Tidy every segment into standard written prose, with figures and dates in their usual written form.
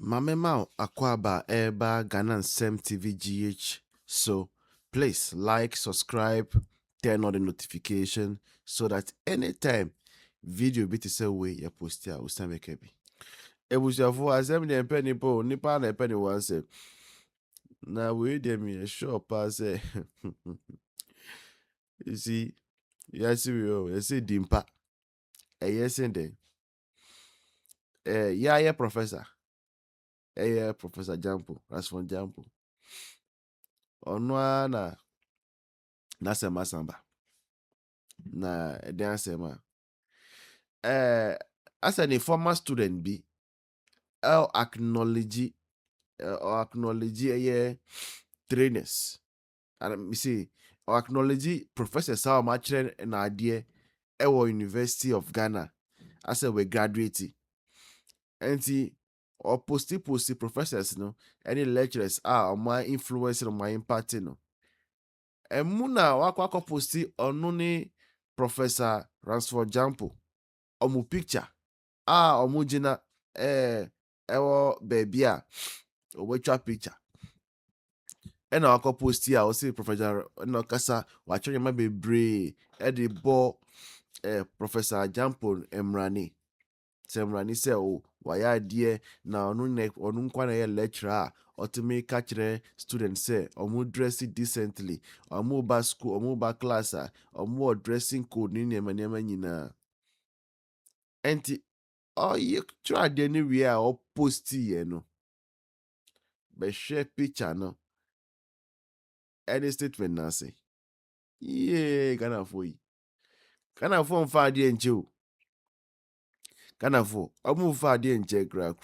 Mamema Akwaba Eba Ghana Sem TV GH. So please like, subscribe, turn on the notification so that anytime video bit is away you post ya usame kebi. Ebusiafo asem de penny po nipa na penny one say. Na we dem me sure pass You see, yes we say dimpa. Yes and then. Yeah professor. Professor Gyamp0 as for Gyamp0. Ono na sema samba. Na ɛdan asɛm as a former student be acknowledge trainers and me say acknowledge professors how much na idea University of Ghana as we graduate and or posty professors no any lecturers my influence on my impact no muna wako posty only Professor Gyamp0 omu picture omu jina ewo baby owetwa picture ena wako post ya o say Professor no kasa wa chonye ma bebre e de bo Professor Gyamp0 emrani se o wa ya die na onu nkwa na ye lecturer otime ka kire students say omu dress decently omu ba school omu ba class omu dressing code ni nema nyina enti you try the anywhere or post no. But share picture no. Any statement na say. Yeah, Ghana for you. Ghana for mfa de enche o. Ghana for omu mfa de enche kra.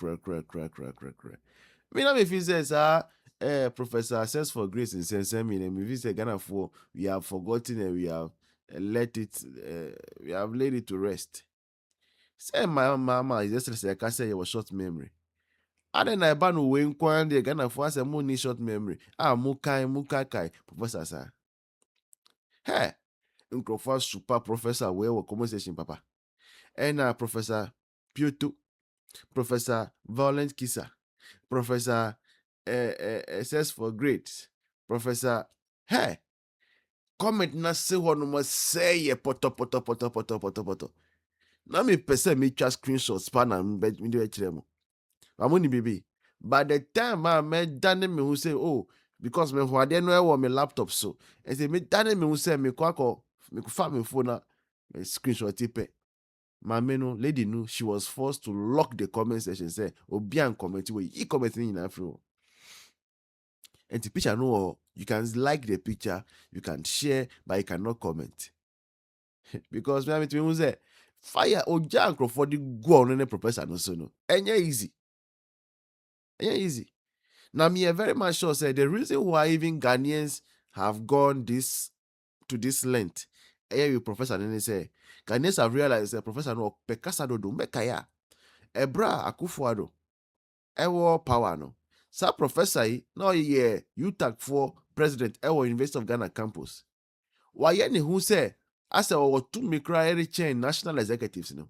Me na me feel say Professor Access for Grace in sense me feel say Ghana for we have forgotten and we have let it we have laid it to rest. Say my mama is just say I say your short memory. Ade na eba no we nkwan de Ghana for say mo ni short memory. Mukai professor sa. Hey, nkrofo super professor we conversation papa. And Professor Pioto, Professor Violent Kisa, Professor SS for Grades, Professor hey, comment na se ho no mo say ye poto. Na me pese me twa screenshots pa na me de kire mo. Amoni baby. By the time I met Danny me who say, oh, because me who I didn't know my laptop so. And say me Danny me who say me kwako me kufa me phone na me screenshot tipe. My menu lady knew she was forced to lock the comment section. Say, obi an comment we e commenting in Afro. And the picture no, you can like the picture, you can share, but you cannot comment. Because me who say fire oja for the go on any professor no so no. Enya easy. Now, me are very much sure say the reason why even Ghanaians have gone to this length, you professor and say Ghanaians have realized that professor no pekasa do mekaya. Ebra Akufo-Addo, ewo power no. Sa professor no ye UTAG for president University of Ghana campus. Why ni who say as a two mikra chain national executives no.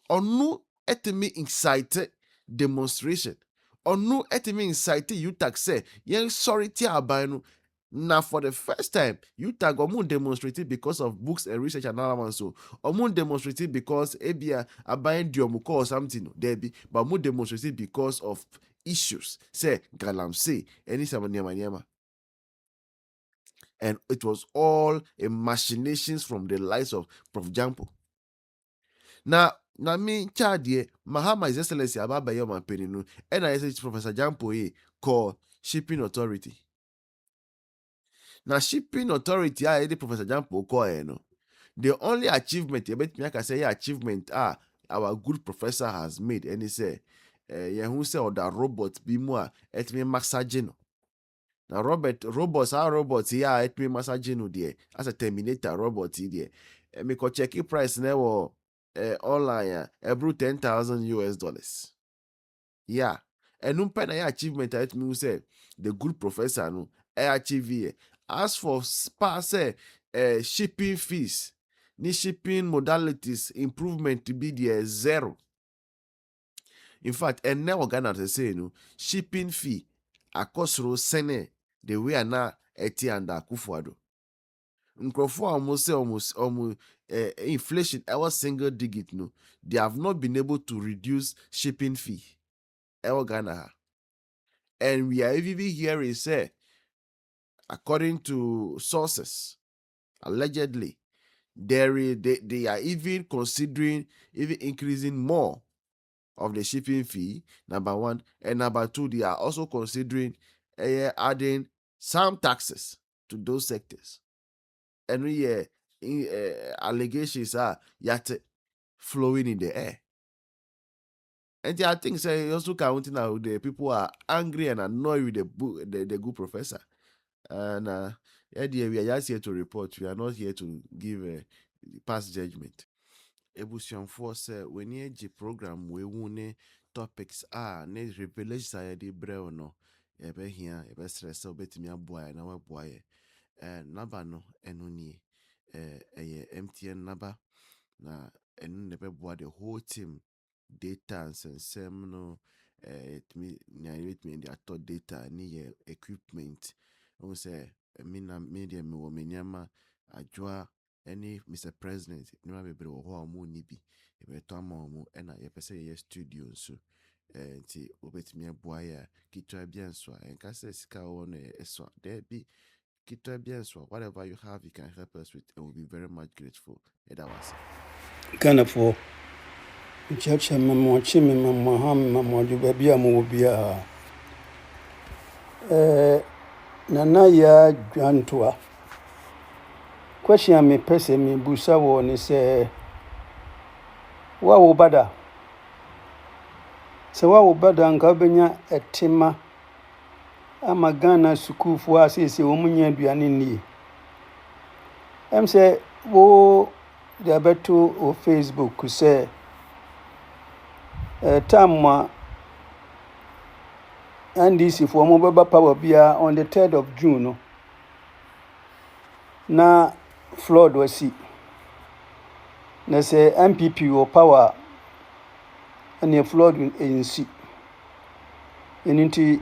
Onu etimi incite demonstration. Onu etimi incite UTAG say yen sorry ti aban no. Now for the first time, UTAG omu demonstrated because of books and research and all that so. Omu demonstrated because ebia aban diomuko or something no debi, but omu demonstrated because of issues. Say galamsey any samanyama. And it was all a machinations from the lies of Prof Gyamp0. Now me chadie Mahama His Excellency Ababayo Mampeni and I say Professor Gyamp0 called Shipping Authority. Now shipping authority I Professor Gyamp0 call no. The only achievement I can say achievement our good professor has made and he say who say or that robot be more et me massaging. Now robots here et me massaging there as a Terminator robot there. Me ko check price now online every $10,000. Yeah. And pen achievement at me say the good professor no achieve. As for say shipping fees, ni shipping modalities improvement to be there zero. In fact, and now Ghana to say no shipping fee akosoro sene the way na eti anda Akufo-Addo. Nkrofo almost inflation our single digit no, they have not been able to reduce shipping fee. Ghana. And we are even hearing say, according to sources, allegedly, they are even considering even increasing more of the shipping fee, number one, and number two, they are also considering adding some taxes to those sectors. And we allegations are yet flowing in the air. And I think say also counting now the people are angry and annoyed with the good professor. And we are just here to report. We are not here to give a past judgment. Ebusianfo say when you program we wune topics ne revelations are the breo no ebe here ebe stress obetimi aboa na we boa number no eno nie MTN number na eno ne be boa the whole team data and sensem no it me the ato data ni equipment we say media me wo menyama adwoa any Mr. President nima bebre wo ho amu ni bi ebeto ama omu na ye pese ye studio so nti obetimi aboa ya kitwa bia nso enka se sika wo no eso there be kitwa bia nso whatever you have you can help us with and we'll be very much grateful. That was Ghana for church memo chimi memo ham memo du baby amu bia nana ya Gyamp0 question me pese me busa wo ni se wa wo bada se wa wo bada nka benya etima ama Ghana sukufo asese wo munya aduane nie say wo the beto o Facebook say tamma NDC for mo baba power bia on the 3rd of June no na flood wasi na say MPP o power and flood in si into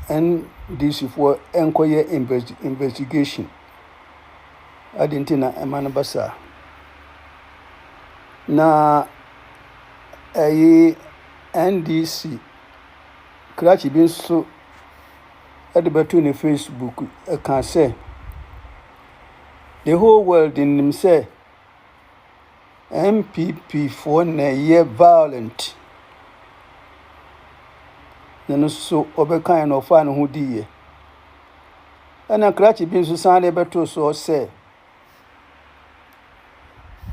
NDC for enkoye investigation adintina emana basa na NDC Krachi bin so at the betu Facebook can say the whole world in him say MPP for na year violent then so obekan no fa no ho die ana Krachi bin so san betu so say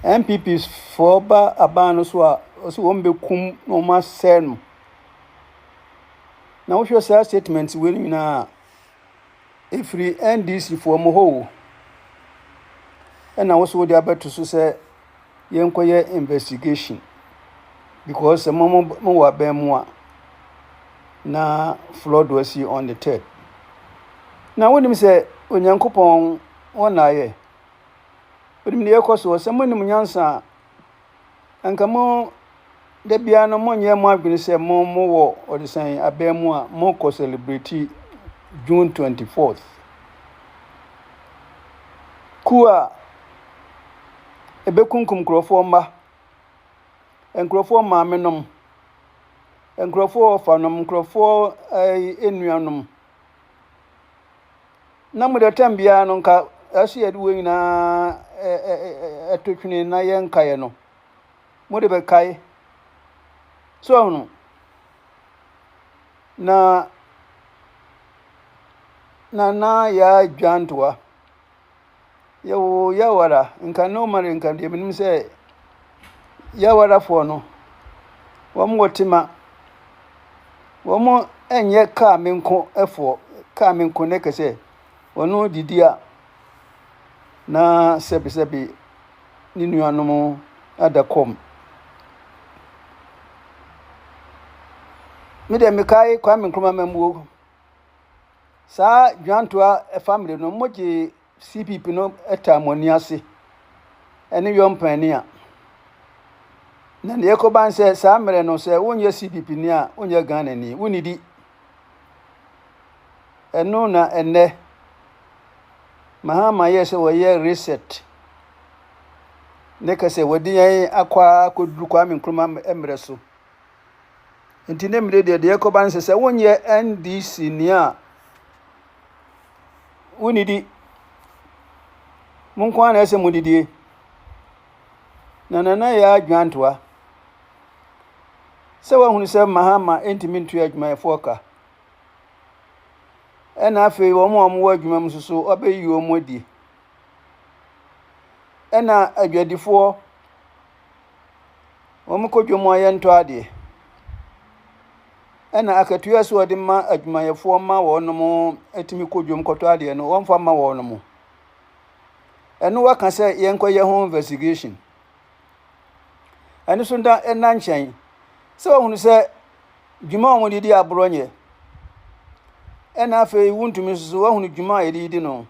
MPP for ba abano so also won be kum no ma sen na wo hwe say statement we na every NDC for mo ho and also the about to say yenkoye investigation because mo wa be mo na flood was on the 3rd now when him say onyankopon wona ye odim ne yekoso say mo nim nyansa anka mo de bia no mo nye mo adwene say mo wo odisan abemu a mo ko celebrate June 24th kuwa ebe kunkum krofo mba enkrofo ma menom enkrofo fanom krofo enuanom na mo de tambia no nka asu yede wo nyina etotwene na yenkaye no mo de be kai so no na ya Gyamp0 yawara nka no mare nka de minim se yawara fo no wom wotima wom enye ka menko efo ka menko ne kese wono didia na sebi ni nuanom adakom mi de mi kai kwa menkroma mamuo sa Gyamp0 family no moji CPP no etamoni ase ene yompani a na ne ekoban se saa mere no se wonye CPP ni a wonye Ghana ni wonidi eno na enne Mahama yese woye reset ne kase wodi yan akwa koduru kwa me nkruma emre so nti ne mre de ekoban se wonye NDC ni a wonidi munkwa na ese mudidie na ya adwantoa se wahunu se Mahama entimi ntu adwuma efoka ena afi wo mo adwuma msusu obeyi wo modi ena adwadifo wo mkodwomo ayento ade ena akatua so ode ma adwumayefo ma wo no mo etimi kodwom koto ade no wonfa ma wo no mo eno waka se yenkoye ho investigation eno so nda ena nchen se wahunu se dwuma wo didi abronye ena afi wuntumi so wahunu dwuma edidi no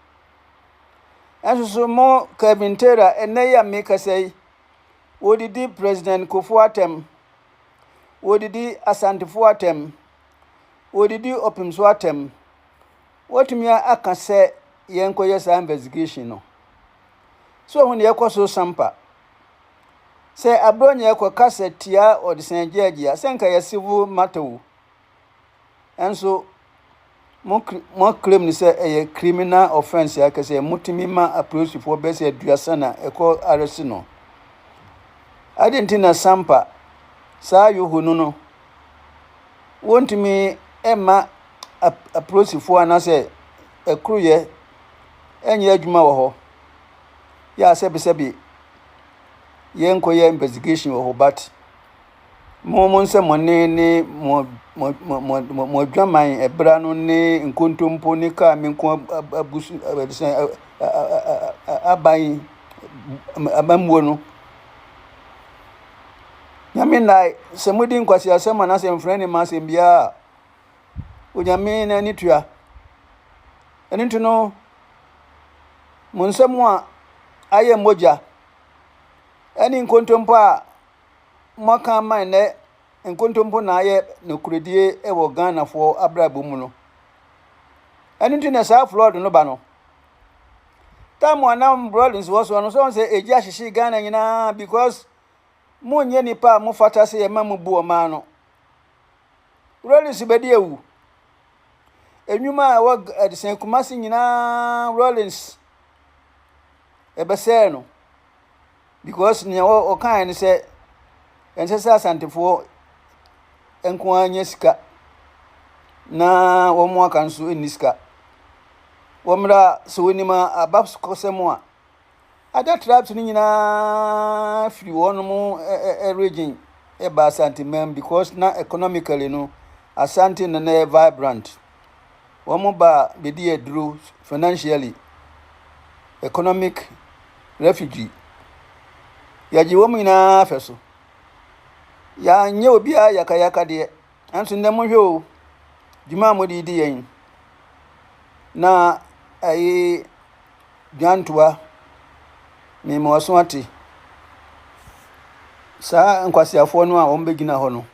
enso mo kabintera ene ya meka sei wodidi president Kofuatem wodidi Asantefuatem wodidi Opimswatem wotumia aka se yenkoye sa investigation no so hunu yekoso sampa se abronye ekoka setia odisenjegia senka ya civil matter enso mo claim ni say a criminal offense ya kase mutimi ma approach for bese aduasa na eko arrest no adentina sampa sa yuhunu no wontimi ema approach for na say ekruye enye adwuma wo ho ya sebi yenkoye investigation wo ho but mo nse monne ni mo dwaman ebra no ne nkontompo ne ka me nko abusu aban abamwo no nyame na se mudi nkwasi asema na se mfrani ma se bia onyame na ni tua eni ntuno mo nsemu a aye moja eni nkontompo a maka man ne nkontompo na aye no kuredie ewo Ghana fo abrabo mu no eni ntu na sa flood no ba no tamu anam brothers was no so say eji ahyeshi Ghana nyina because munye nipa mu fata se yema mu bu o ma no brothers bedi ewu enwuma wa adisen kumasi nyina Rollins ebese no because nya o kan ni se ensesa Asantefo enko anya sika na wo mo aka nso eniska wo mra so wenima ababs kosemo a ada traps ni nyina free won mo region e ba Asantemam because na economically no Asante na vibrant wo mo ba bedi edru financially economic refugee yaji wo nyina afeso ya nye obi a yakayaka de anso ndem hwe djuma modidi yen na ayi dwantoa me mo so ate sa nkwasiafo no a wo mbegina ho no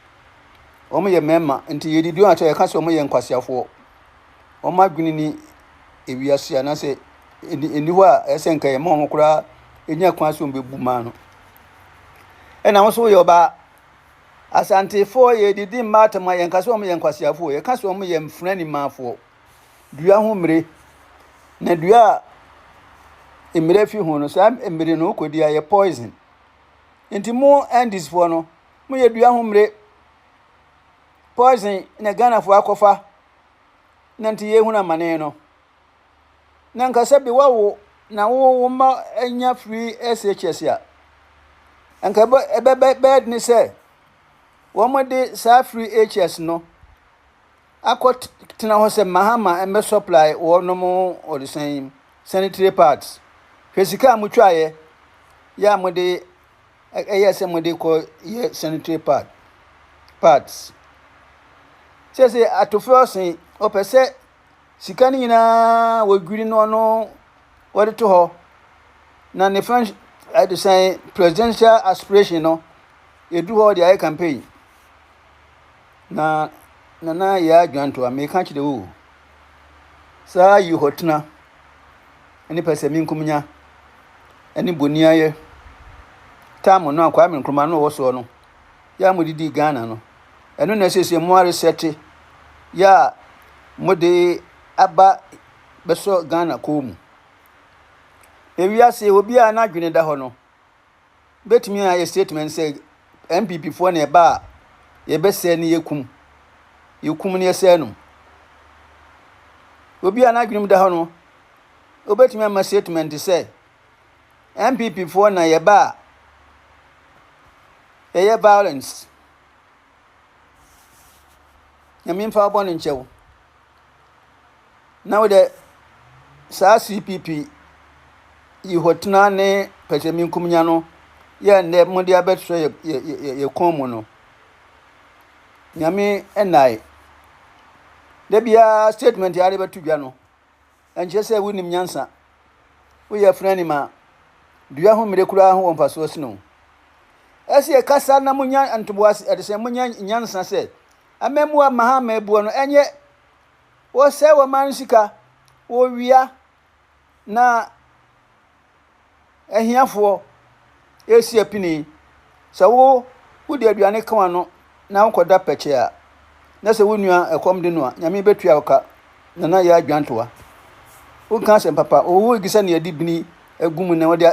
wo mo ye mema nti yedidu a ye ka so mo ye nkwasiafo wo madwini ni ewiase ana se eni ho a esenka ye mo ho kura enya kwa so mbebu ma no ena wo so ye oba Asantefo ye didi mata ma yen kaso mo yen kwasiafo ye kaso mo yen mfrani mafo dua ho mre na dua emre fi ho no sa emre no kodi aye poison enti mo endis fo no mo ye dua ho mre poison na Ghana fo akofa na nti ye hu na mane no na nkasa bi wawo na wo ma enya free SHS ya anka bed ni say womode sa free HS no akot tina ho se Mahama embe supply wono mo odisen sanitary parts hwesika amutwaye ya mode eyese mode ko ye sanitary parts sese atofiosin opese sika ni na wagwiri no wode to ho na ne French odisen presidential aspiration no edu hɔ de ayɛ campaign na yɛ adwanto a meka kyerɛ wo saa yi hɔ tena ɛne pɛsɛ minkumnya ɛne boniayɛ taamo no akwa me nkroma no wɔ so no ya mo didi Ghana no ɛno na sese mo aresɛte ya mo de aba bɛsɔ Ghana kɔ mu ewiase obi a na adwene da hɔ no betumi a yɛ statement sɛ MPP fo na ɛba a yɛbɛsɛ ne yɛkum ne yɛsɛ no obi a na adwene da hɔ no obetumi ama statement sɛ MPP fo na yɛba a ɛyɛ violence nyame mfa bɔ ne nkyɛw na wode saa CPP yi hotena ne pɛsɛminkumnya no yɛ nnɛ mo de abɛtwerɛ yɛ kɔn mu no nyame ɛnae da bia statement yare bɛto dwa no ɛnkyerɛ sɛ wonim nyansa woyɛ frɛni ma dua ho mmere kura ho wɔ mfasoɔ sino ɛsɛ kasa na munya antoboase ɛde sɛ munya nyansa sɛ amemua mahama ebuo no ɛnyɛ wo sɛ wo man sika wo wia na ahiafoɔ esi apini sɛ wo de aduane kan no na wo kɔda pɛkyɛ a na sɛ wo nua ɛkɔm de no a nyame betua wo ka na yɛ adwantoa wo kan sɛ papa wo gisa ne adi bini agum na wo de